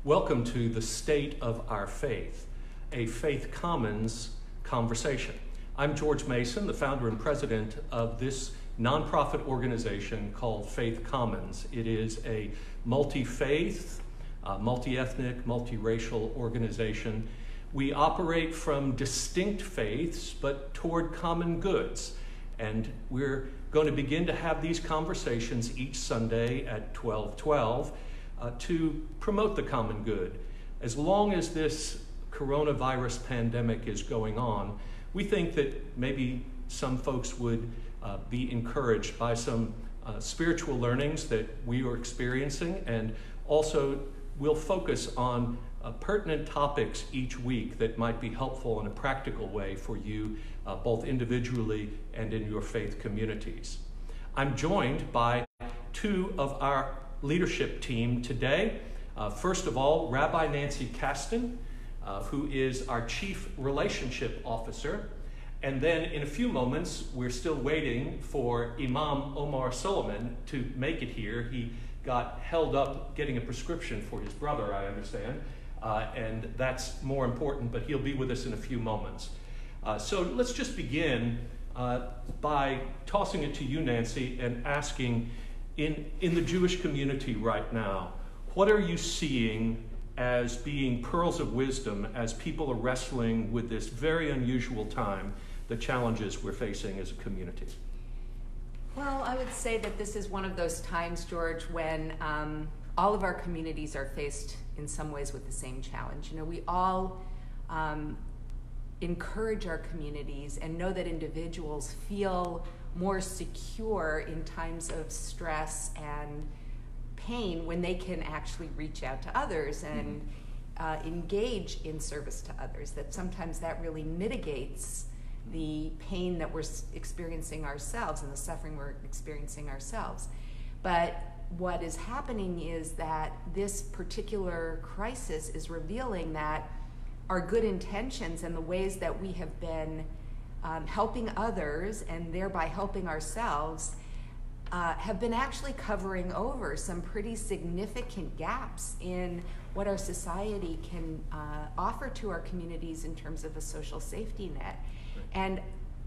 Welcome to the State of Our Faith, a Faith Commons conversation. I'm George Mason, the founder and president of this nonprofit organization called Faith Commons. It is a multi-faith, multi-ethnic, multi-racial organization. We operate from distinct faiths, but toward common goods. And we're going to begin to have these conversations each Sunday at 12:12 to promote the common good. As long as this coronavirus pandemic is going on, we think that maybe some folks would be encouraged by some spiritual learnings that we are experiencing, and also we'll focus on pertinent topics each week that might be helpful in a practical way for you, both individually and in your faith communities. I'm joined by two of our leadership team today. First of all, Rabbi Nancy Kasten, who is our Chief Relationship Officer. And then in a few moments, we're still waiting for Imam Omar Suleiman to make it here. He got held up getting a prescription for his brother, I understand. And that's more important, but he'll be with us in a few moments. So let's just begin by tossing it to you, Nancy, and asking, in the Jewish community right now, what are you seeing as being pearls of wisdom as people are wrestling with this very unusual time, the challenges we're facing as a community? Well, I would say that this is one of those times, George, when all of our communities are faced in some ways with the same challenge. You know, we all encourage our communities and know that individuals feel more secure in times of stress and pain when they can actually reach out to others and engage in service to others. That sometimes that really mitigates the pain that we're experiencing ourselves and the suffering we're experiencing ourselves. But what is happening is that this particular crisis is revealing that our good intentions and the ways that we have been helping others and thereby helping ourselves have been actually covering over some pretty significant gaps in what our society can offer to our communities in terms of a social safety net. And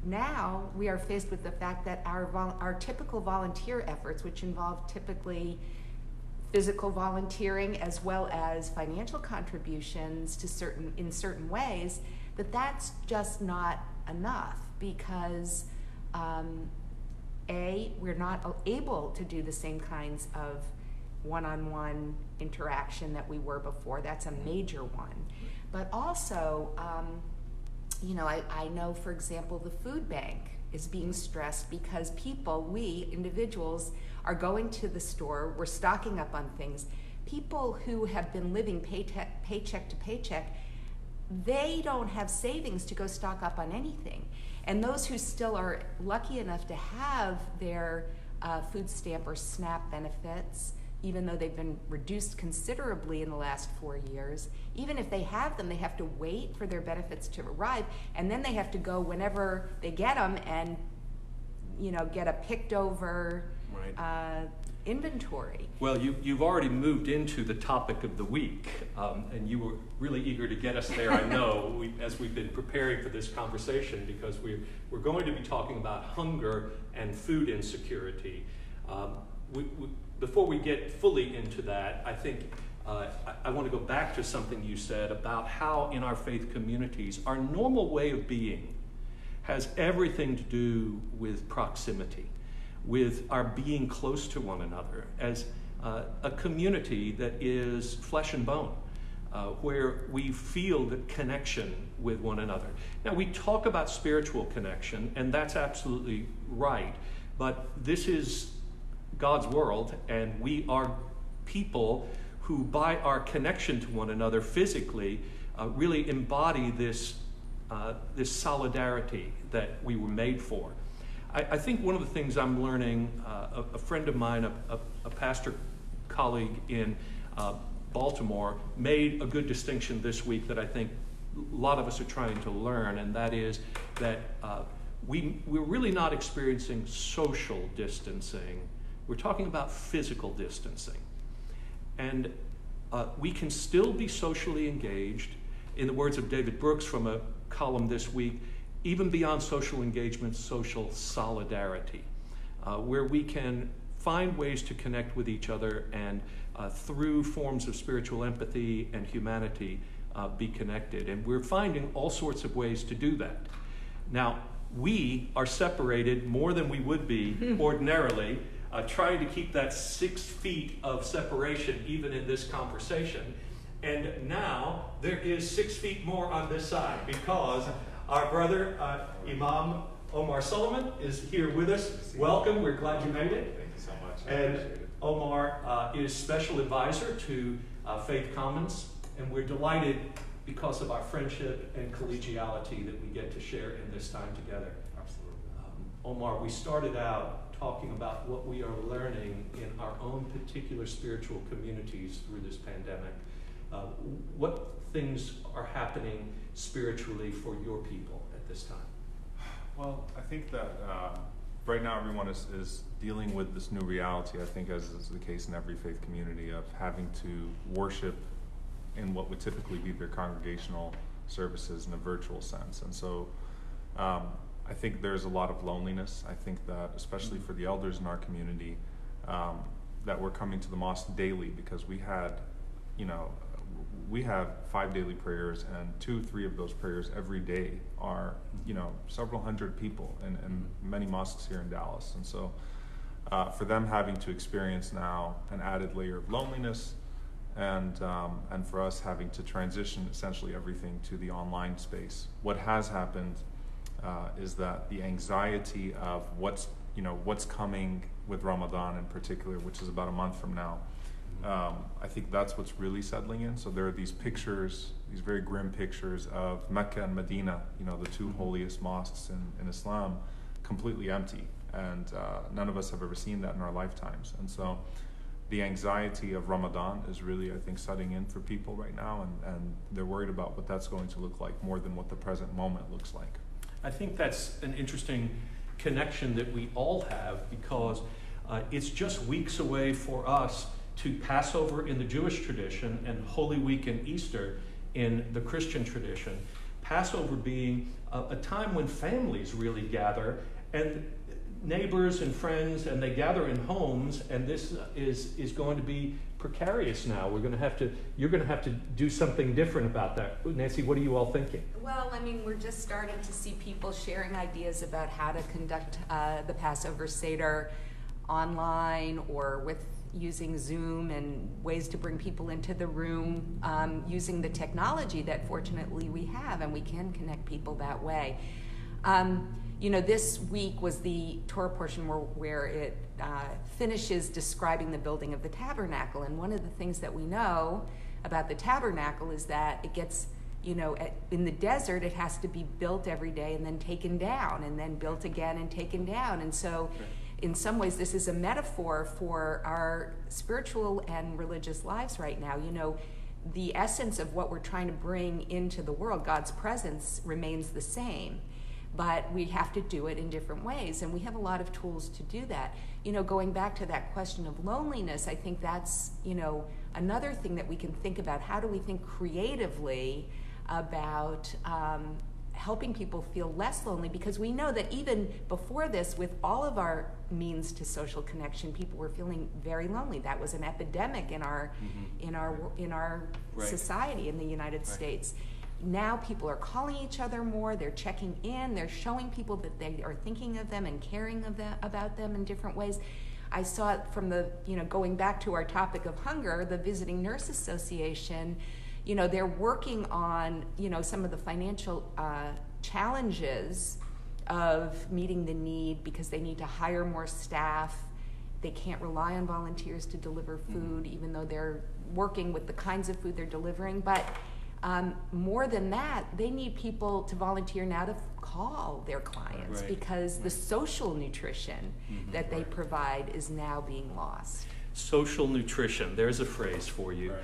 now we are faced with the fact that our typical volunteer efforts, which involve typically physical volunteering as well as financial contributions to in certain ways, that's just not enough, because we're not able to do the same kinds of one-on-one interaction that we were before. That's a major one. But also, I know, for example, the food bank is being stressed because individuals, are going to the store, we're stocking up on things. People who have been living paycheck to paycheck, they don't have savings to go stock up on anything. And those who still are lucky enough to have their food stamp or SNAP benefits, even though they've been reduced considerably in the last 4 years, even if they have them, they have to wait for their benefits to arrive, and then they have to go whenever they get them and get a picked over inventory. Well, you've already moved into the topic of the week, and you were really eager to get us there, I know, as we've been preparing for this conversation, because we're going to be talking about hunger and food insecurity. Before we get fully into that, I think I want to go back to something you said about how in our faith communities, our normal way of being has everything to do with proximity, with our being close to one another as a community that is flesh and bone, where we feel the connection with one another. Now, we talk about spiritual connection, and that's absolutely right, but this is God's world, and we are people who, by our connection to one another physically, really embody this solidarity that we were made for. I think one of the things I'm learning, a friend of mine, a pastor colleague in Baltimore, made a good distinction this week that I think a lot of us are trying to learn, and that is that we're really not experiencing social distancing. We're talking about physical distancing. And we can still be socially engaged, in the words of David Brooks from a column this week, even beyond social engagement, social solidarity, where we can find ways to connect with each other and through forms of spiritual empathy and humanity be connected. And we're finding all sorts of ways to do that. Now, we are separated more than we would be ordinarily, trying to keep that 6 feet of separation even in this conversation. And now there is 6 feet more on this side because our brother, Imam Omar Suleiman, is here with us. Welcome. We're glad you made it. Thank you so much. And Omar is special advisor to Faith Commons, and we're delighted because of our friendship and collegiality that we get to share in this time together. Absolutely. Omar, we started out talking about what we are learning in our own particular spiritual communities through this pandemic. What things are happening spiritually for your people at this time? Well, I think that right now everyone is dealing with this new reality, I think, as is the case in every faith community, of having to worship in what would typically be their congregational services in a virtual sense. And so I think there's a lot of loneliness. I think that especially for the elders in our community, that we're coming to the mosque daily because we have 5 daily prayers, and 2-3 of those prayers every day are, several hundred people in many mosques here in Dallas. And so for them having to experience now an added layer of loneliness, and for us having to transition essentially everything to the online space. What has happened is that the anxiety of what's coming with Ramadan in particular, which is about a month from now, I think that's what's really settling in. So there are these pictures, these very grim pictures of Mecca and Medina, the 2 holiest mosques in Islam, completely empty. And none of us have ever seen that in our lifetimes. And so the anxiety of Ramadan is really, I think, setting in for people right now, and they're worried about what that's going to look like more than what the present moment looks like. I think that's an interesting connection that we all have, because it's just weeks away for us to Passover in the Jewish tradition and Holy Week and Easter in the Christian tradition. Passover being a time when families really gather, and neighbors and friends, and they gather in homes, and this is going to be precarious now. You're going to have to do something different about that. Nancy, what are you all thinking? Well, we're just starting to see people sharing ideas about how to conduct the Passover Seder online or with using Zoom and ways to bring people into the room, using the technology that fortunately we have, and we can connect people that way. This week was the Torah portion where it finishes describing the building of the tabernacle. And one of the things that we know about the tabernacle is that it gets, in the desert, it has to be built every day and then taken down, and then built again and taken down. And so in some ways, this is a metaphor for our spiritual and religious lives right now. The essence of what we're trying to bring into the world, God's presence, remains the same. But we have to do it in different ways, and we have a lot of tools to do that. Going back to that question of loneliness, I think that's, another thing that we can think about. How do we think creatively about helping people feel less lonely? Because we know that even before this, with all of our means to social connection, people were feeling very lonely. That was an epidemic in our Right. society in the United States. Now people are calling each other more, they're checking in, they're showing people that they are thinking of them and caring about them in different ways. I saw it from going back to our topic of hunger, the Visiting Nurse Association, they're working on, some of the financial challenges of meeting the need because they need to hire more staff. They can't rely on volunteers to deliver food, even though they're working with the kinds of food they're delivering. But more than that, they need people to volunteer now to call their clients, because the social nutrition that they provide is now being lost. Social nutrition, there's a phrase for you. Right.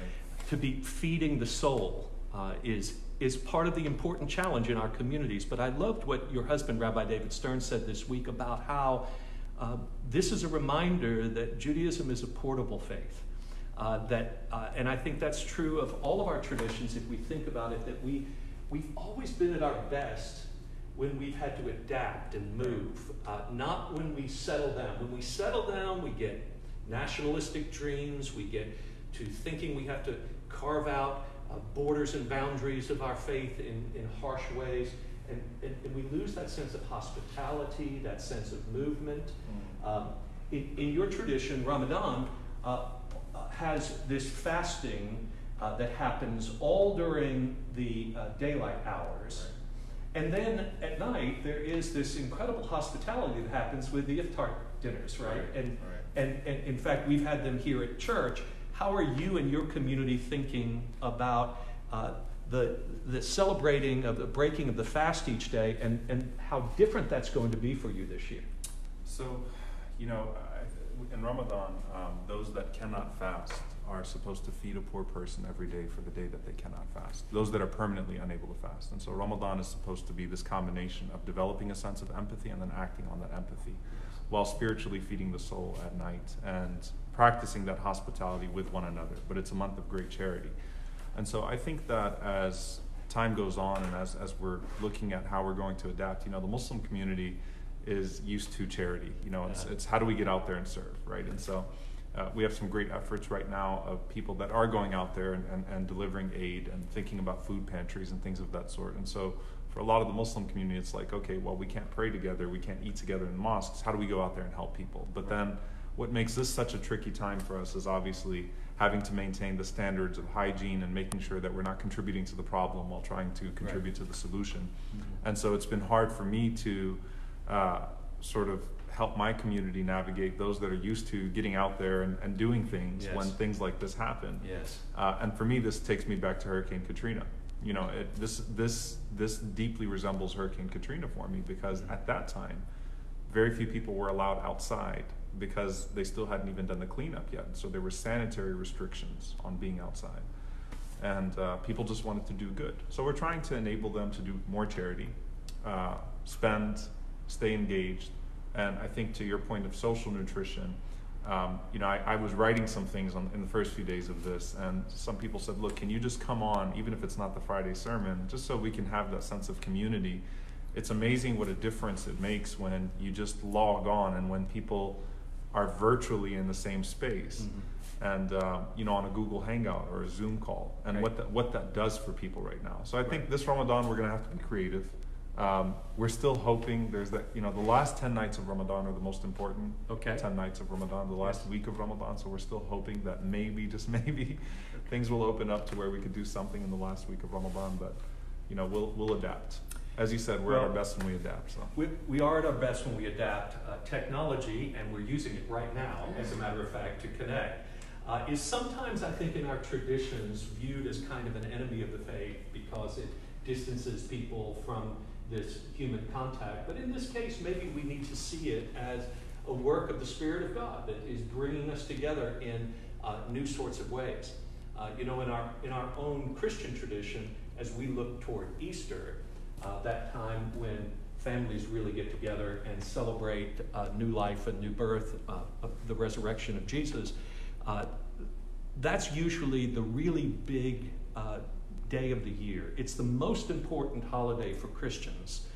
To be feeding the soul is part of the important challenge in our communities. But I loved what your husband, Rabbi David Stern, said this week about how this is a reminder that Judaism is a portable faith. And I think that's true of all of our traditions if we think about it, that we've always been at our best when we've had to adapt and move, not when we settle down. When we settle down, we get nationalistic dreams, we get to thinking we have to carve out borders and boundaries of our faith in harsh ways, and we lose that sense of hospitality, that sense of movement. In your tradition, Ramadan has this fasting that happens all during the daylight hours. And then at night, there is this incredible hospitality that happens with the iftar dinners, right? And in fact, we've had them here at church. How are you and your community thinking about the celebrating of the breaking of the fast each day, and how different that's going to be for you this year? So, in Ramadan, those that cannot fast are supposed to feed a poor person every day for the day that they cannot fast. Those that are permanently unable to fast. And so Ramadan is supposed to be this combination of developing a sense of empathy and then acting on that empathy, while spiritually feeding the soul at night and practicing that hospitality with one another. But it's a month of great charity. And so I think that as time goes on and as we're looking at how we're going to adapt, the Muslim community is used to charity. It's how do we get out there and serve, right? And so we have some great efforts right now of people that are going out there and delivering aid and thinking about food pantries and things of that sort. And so for a lot of the Muslim community, it's like, okay, well, we can't pray together, we can't eat together in mosques. How do we go out there and help people? But then what makes this such a tricky time for us is obviously having to maintain the standards of hygiene and making sure that we're not contributing to the problem while trying to contribute to the solution. And so it's been hard for me to sort of help my community navigate, those that are used to getting out there and doing things when things like this happen. And for me, this takes me back to Hurricane Katrina. This deeply resembles Hurricane Katrina for me, because at that time, very few people were allowed outside because they still hadn't even done the cleanup yet. So there were sanitary restrictions on being outside. And people just wanted to do good. So we're trying to enable them to do more charity, spend, stay engaged. And I think to your point of social nutrition, I was writing some things in the first few days of this, and some people said, look, can you just come on, even if it's not the Friday sermon, just so we can have that sense of community. It's amazing what a difference it makes when you just log on and when people are virtually in the same space, and on a Google Hangout or a Zoom call, and what that does for people right now. So I think this Ramadan we're going to have to be creative. We're still hoping there's that, the last 10 nights of Ramadan are the most important 10 nights of Ramadan, the last week of Ramadan. So we're still hoping that maybe, just maybe, things will open up to where we could do something in the last week of Ramadan. But, we'll adapt. As you said, we're at our best when we adapt. So we are at our best when we adapt. Technology, and we're using it right now, as a matter of fact, to connect, is sometimes, I think, in our traditions viewed as kind of an enemy of the faith because it distances people from this human contact. But in this case, maybe we need to see it as a work of the Spirit of God that is bringing us together in new sorts of ways. In our own Christian tradition, as we look toward Easter, that time when families really get together and celebrate new life and new birth, of the resurrection of Jesus, that's usually the really big day of the year. It's the most important holiday for Christians,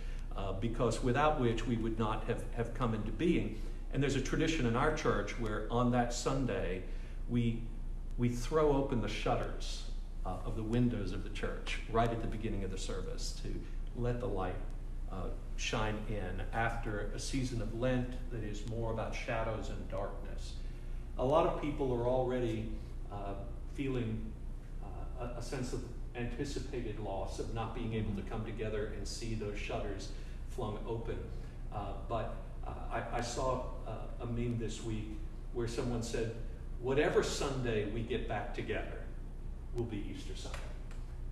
because without which we would not have come into being. And there's a tradition in our church where on that Sunday we throw open the shutters of the windows of the church right at the beginning of the service to let the light shine in after a season of Lent that is more about shadows and darkness. A lot of people are already feeling a sense of anticipated loss of not being able to come together and see those shutters flung open. But I saw a meme this week where someone said, whatever Sunday we get back together will be Easter Sunday,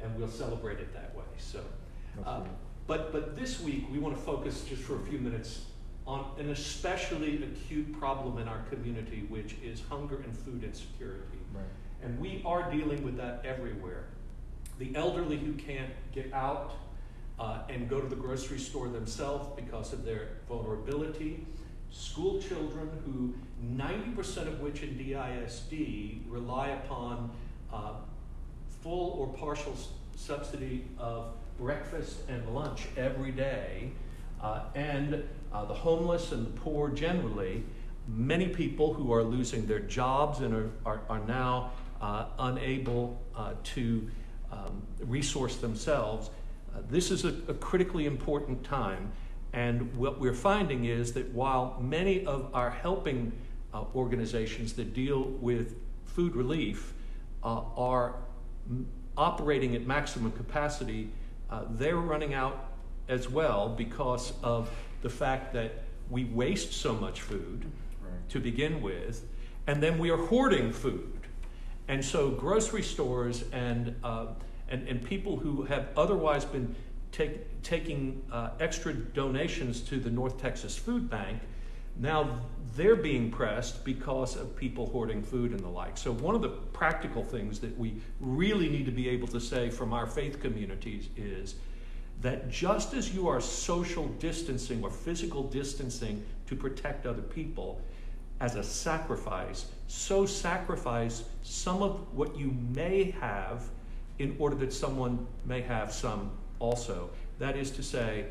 and we'll celebrate it that way. So, but this week we want to focus just for a few minutes on an especially acute problem in our community, which is hunger and food insecurity. And we are dealing with that everywhere. The elderly who can't get out and go to the grocery store themselves because of their vulnerability, school children who 90% of which in DISD rely upon full or partial subsidy of breakfast and lunch every day, and the homeless and the poor generally, many people who are losing their jobs and are now unable to resource themselves. This is a critically important time, and what we're finding is that while many of our helping organizations that deal with food relief are operating at maximum capacity, they're running out as well because of the fact that we waste so much food to begin with, and then we are hoarding food. And so grocery stores and people who have otherwise been taking extra donations to the North Texas Food Bank, now they're being pressed because of people hoarding food and the like. So one of the practical things that we really need to be able to say from our faith communities is that just as you are social distancing or physical distancing to protect other people as a sacrifice, so sacrifice some of what you may have in order that someone may have some also. That is to say,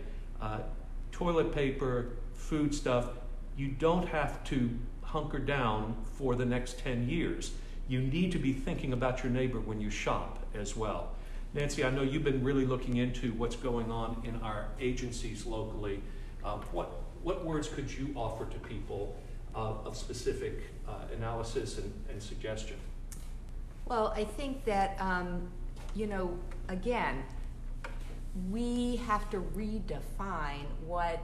toilet paper, food stuff, you don't have to hunker down for the next 10 years. You need to be thinking about your neighbor when you shop as well. Nancy, I know you've been really looking into what's going on in our agencies locally. What words could you offer to people of specific analysis and suggestion? Well, I think that, again, we have to redefine what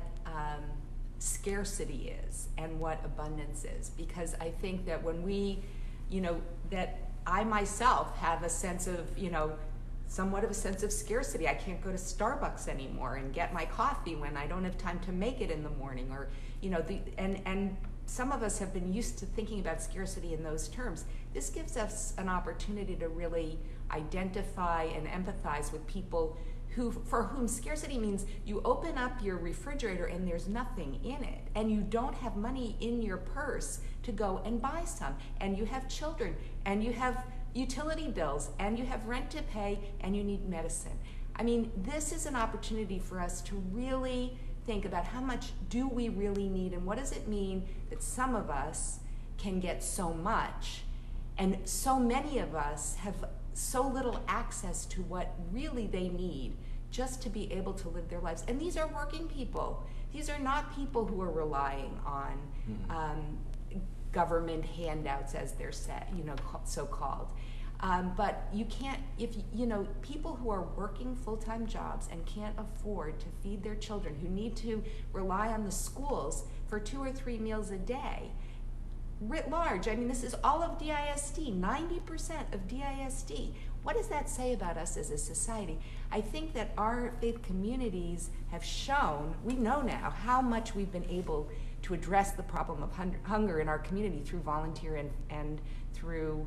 scarcity is and what abundance is, because I think that when we, that I myself have a sense of, somewhat of a sense of scarcity. I can't go to Starbucks anymore and get my coffee when I don't have time to make it in the morning, or, and some of us have been used to thinking about scarcity in those terms. This gives us an opportunity to really identify and empathize with people for whom scarcity means you open up your refrigerator and there's nothing in it, and you don't have money in your purse to go and buy some, and you have children, and you have utility bills, and you have rent to pay, and you need medicine. I mean, this is an opportunity for us to really think about how much do we really need, and what does it mean that some of us can get so much, and so many of us have so little access to what really they need just to be able to live their lives. And these are working people. These are not people who are relying on government handouts, as they're said, so-called. But you can't, people who are working full-time jobs and can't afford to feed their children, who need to rely on the schools for 2 or 3 meals a day, writ large, I mean, this is all of DISD, 90% of DISD. What does that say about us as a society? I think that our faith communities have shown, we know now, how much we've been able to address the problem of hunger in our community through volunteer and through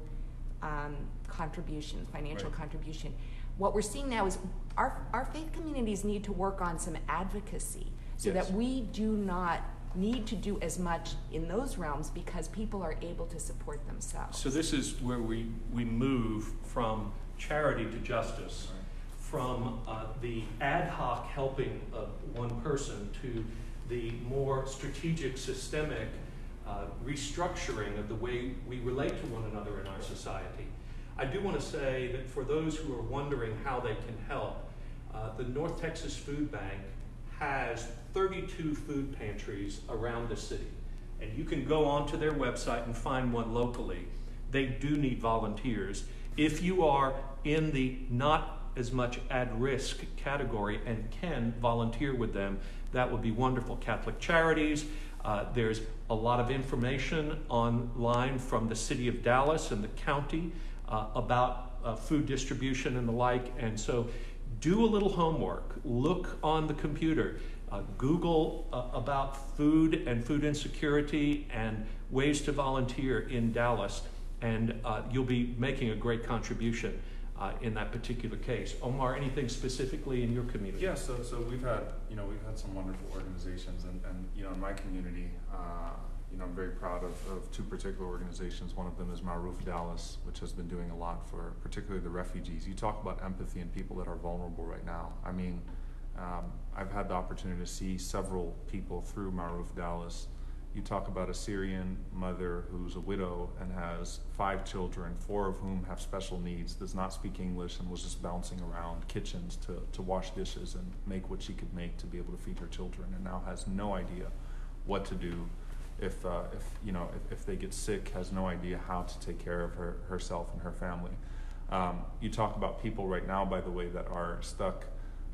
contribution, financial contribution. What we're seeing now is our faith communities need to work on some advocacy so that we do not need to do as much in those realms, because people are able to support themselves. So this is where we move from charity to justice, from the ad hoc helping of one person to the more strategic, systemic restructuring of the way we relate to one another in our society. I do want to say that for those who are wondering how they can help, the North Texas Food Bank has 32 food pantries around the city. And you can go onto their website and find one locally. They do need volunteers. If you are in the not as much at risk category and can volunteer with them, that would be wonderful. Catholic Charities, there's a lot of information online from the city of Dallas and the county about food distribution and the like. And so do a little homework, look on the computer, Google about food and food insecurity and ways to volunteer in Dallas, and you'll be making a great contribution. in that particular case. Omar, anything specifically in your community? Yeah, so we've had some wonderful organizations, and in my community, I'm very proud of two particular organizations. One of them is Maruf Dallas, which has been doing a lot for particularly the refugees. You talk about empathy and people that are vulnerable right now. I mean, I've had the opportunity to see several people through Maruf Dallas. You talk about a Syrian mother who's a widow and has 5 children, 4 of whom have special needs, does not speak English, and was just bouncing around kitchens to wash dishes and make what she could make to be able to feed her children, and now has no idea what to do if they get sick, has no idea how to take care of herself and her family. You talk about people right now, by the way, that are stuck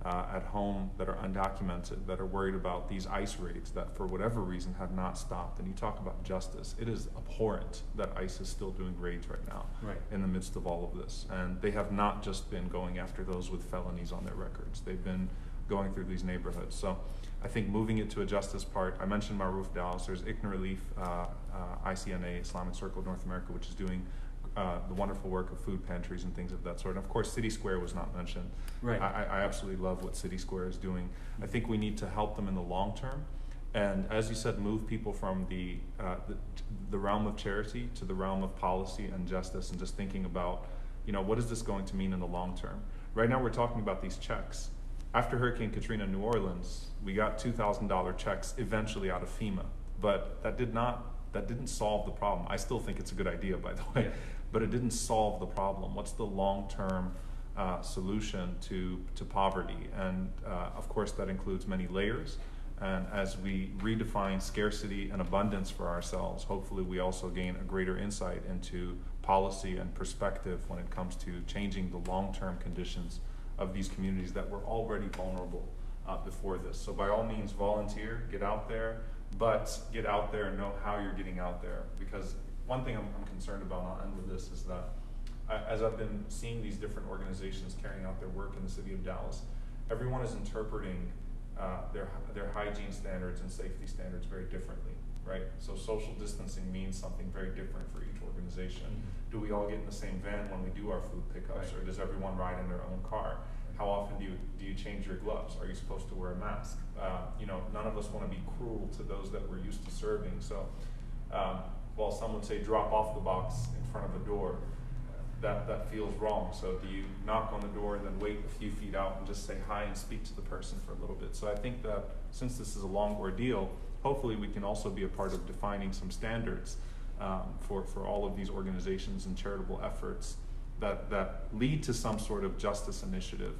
at home, that are undocumented, that are worried about these ICE raids that for whatever reason have not stopped. And you talk about justice. It is abhorrent that ICE is still doing raids right now in the midst of all of this. And they have not just been going after those with felonies on their records. They've been going through these neighborhoods. So I think moving it to a justice part, I mentioned Maruf Dallas, there's ICNA Relief, ICNA, Islamic Circle of North America, which is doing the wonderful work of food pantries and things of that sort. And of course, City Square was not mentioned. Right. I absolutely love what City Square is doing. I think we need to help them in the long term. And as you said, move people from the realm of charity to the realm of policy and justice, and just thinking about, what is this going to mean in the long term? Right now, we're talking about these checks. After Hurricane Katrina in New Orleans, we got $2,000 checks eventually out of FEMA, but that didn't solve the problem. I still think it's a good idea, by the way, but it didn't solve the problem. What's the long-term solution to poverty? And of course, that includes many layers. And as we redefine scarcity and abundance for ourselves, hopefully we also gain a greater insight into policy and perspective when it comes to changing the long-term conditions of these communities that were already vulnerable before this. So by all means, volunteer, get out there, but get out there and know how you're getting out there. Because one thing I'm concerned about, and I'll end with this, is that as I've been seeing these different organizations carrying out their work in the city of Dallas, everyone is interpreting their hygiene standards and safety standards very differently, right? So social distancing means something very different for each organization. Do we all get in the same van when we do our food pickups, or does everyone ride in their own car? How often do you change your gloves? Are you supposed to wear a mask? None of us want to be cruel to those that we're used to serving. So while some would say drop off the box in front of a door, that feels wrong. So do you knock on the door and then wait a few feet out and just say hi and speak to the person for a little bit? So I think that since this is a long ordeal, hopefully we can also be a part of defining some standards for all of these organizations and charitable efforts that lead to some sort of justice initiative,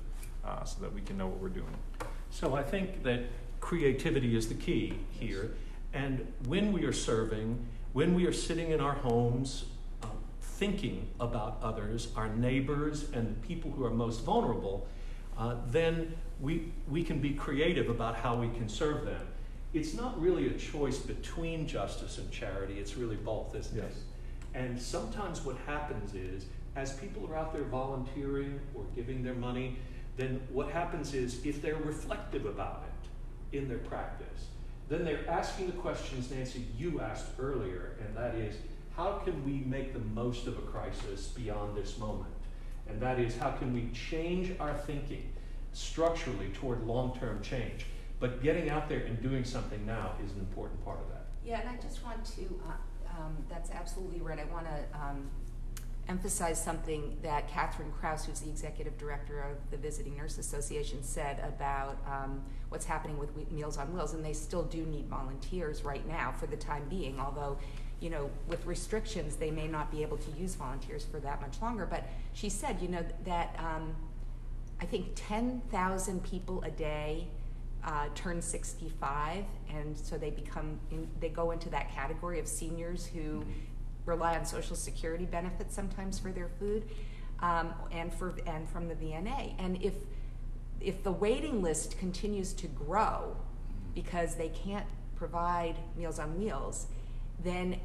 so that we can know what we're doing. So I think that creativity is the key here. And when we are serving, when we are sitting in our homes, thinking about others, our neighbors, and the people who are most vulnerable, then we can be creative about how we can serve them. It's not really a choice between justice and charity, it's really both, isn't it? And sometimes what happens is, as people are out there volunteering or giving their money, then what happens is, if they're reflective about it in their practice, then they're asking the questions, Nancy, you asked earlier, and that is, how can we make the most of a crisis beyond this moment? And that is, how can we change our thinking structurally toward long-term change? But getting out there and doing something now is an important part of that. Yeah, and I just want to, that's absolutely right. I want to emphasize something that Catherine Krause, who's the executive director of the Visiting Nurse Association, said about what's happening with Meals on Wheels, and they still do need volunteers right now for the time being, although with restrictions, they may not be able to use volunteers for that much longer. But she said, that I think 10,000 people a day turn 65, and so they go into that category of seniors who rely on Social Security benefits sometimes for their food, and from the VNA. And if the waiting list continues to grow because they can't provide Meals on Wheels, then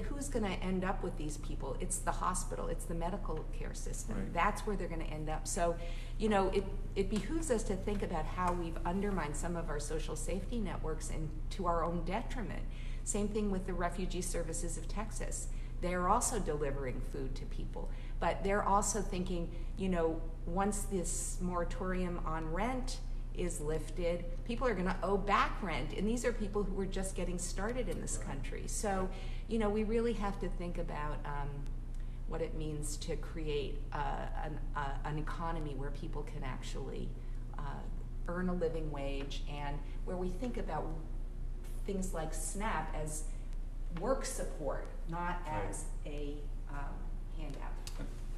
who's going to end up with these people? It's the hospital, it's the medical care system. Right. That's where they're going to end up. So, it behooves us to think about how we've undermined some of our social safety networks and to our own detriment. Same thing with the Refugee Services of Texas. they're also delivering food to people. But they're also thinking, you know, once this moratorium on rent is lifted, people are going to owe back rent. And these are people who are just getting started in this country. So, you know, we really have to think about what it means to create an economy where people can actually earn a living wage, and where we think about things like SNAP as work support, not as a handout.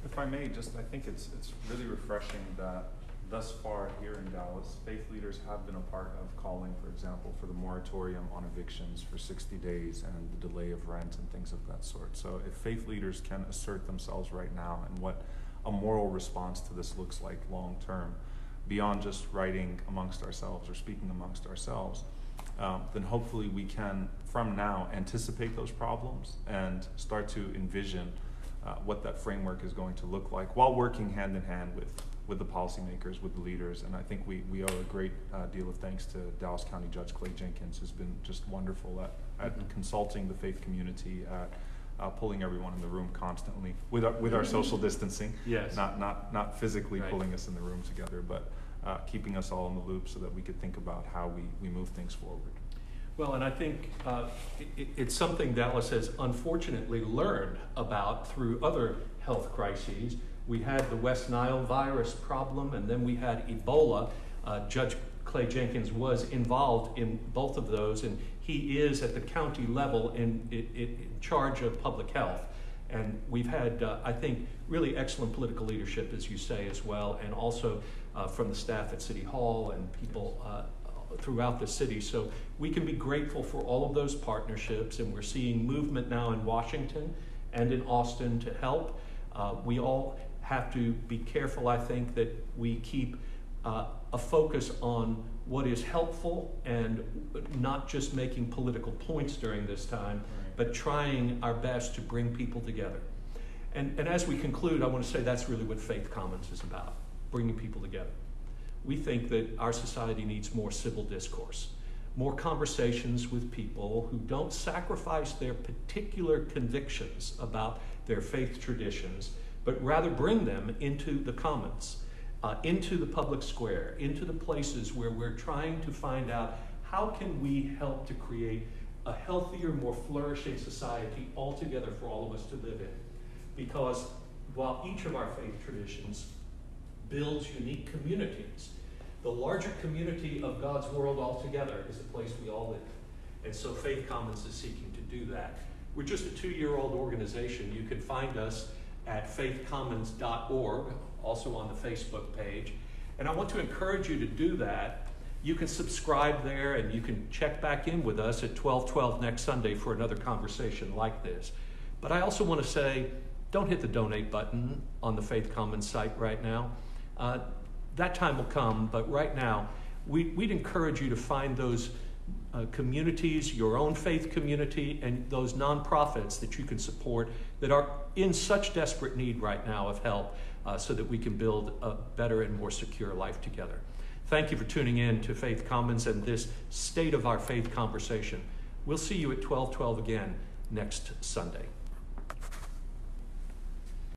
If I may, I think it's really refreshing that thus far here in Dallas, faith leaders have been a part of calling, for example, for the moratorium on evictions for 60 days and the delay of rent and things of that sort. So if faith leaders can assert themselves right now and what a moral response to this looks like long term, beyond just writing amongst ourselves or speaking amongst ourselves, then hopefully we can, from now, anticipate those problems and start to envision what that framework is going to look like while working hand in hand with the policymakers, with the leaders. And I think we owe a great deal of thanks to Dallas County Judge Clay Jenkins, who's been just wonderful at consulting the faith community, at pulling everyone in the room constantly with our social distancing. Yes. Not physically Right. pulling us in the room together, but keeping us all in the loop so that we could think about how we move things forward. Well, and I think it's something Dallas has unfortunately learned about through other health crises. We had the West Nile virus problem, and then we had Ebola. Judge Clay Jenkins was involved in both of those, and he is at the county level in charge of public health. And we've had, I think, really excellent political leadership, as you say, as well, and also from the staff at City Hall and people throughout the city. So we can be grateful for all of those partnerships, and we're seeing movement now in Washington and in Austin to help. We all have to be careful, I think, that we keep a focus on what is helpful and not just making political points during this time, but trying our best to bring people together. And as we conclude, I want to say that's really what Faith Commons is about, bringing people together. We think that our society needs more civil discourse, more conversations with people who don't sacrifice their particular convictions about their faith traditions, but rather bring them into the commons, into the public square, into the places where we're trying to find out how can we help to create a healthier, more flourishing society altogether for all of us to live in. Because while each of our faith traditions builds unique communities, the larger community of God's world altogether is the place we all live. And so Faith Commons is seeking to do that. We're just a 2-year-old organization. You can find us at faithcommons.org, also on the Facebook page. And I want to encourage you to do that. You can subscribe there, and you can check back in with us at 12:12 next Sunday for another conversation like this. But I also want to say, don't hit the donate button on the Faith Commons site right now. That time will come, but right now, we'd encourage you to find those communities, your own faith community, and those nonprofits that you can support that are in such desperate need right now of help, so that we can build a better and more secure life together. Thank you for tuning in to Faith Commons and this State of Our Faith conversation. We'll see you at 12:12 again next Sunday.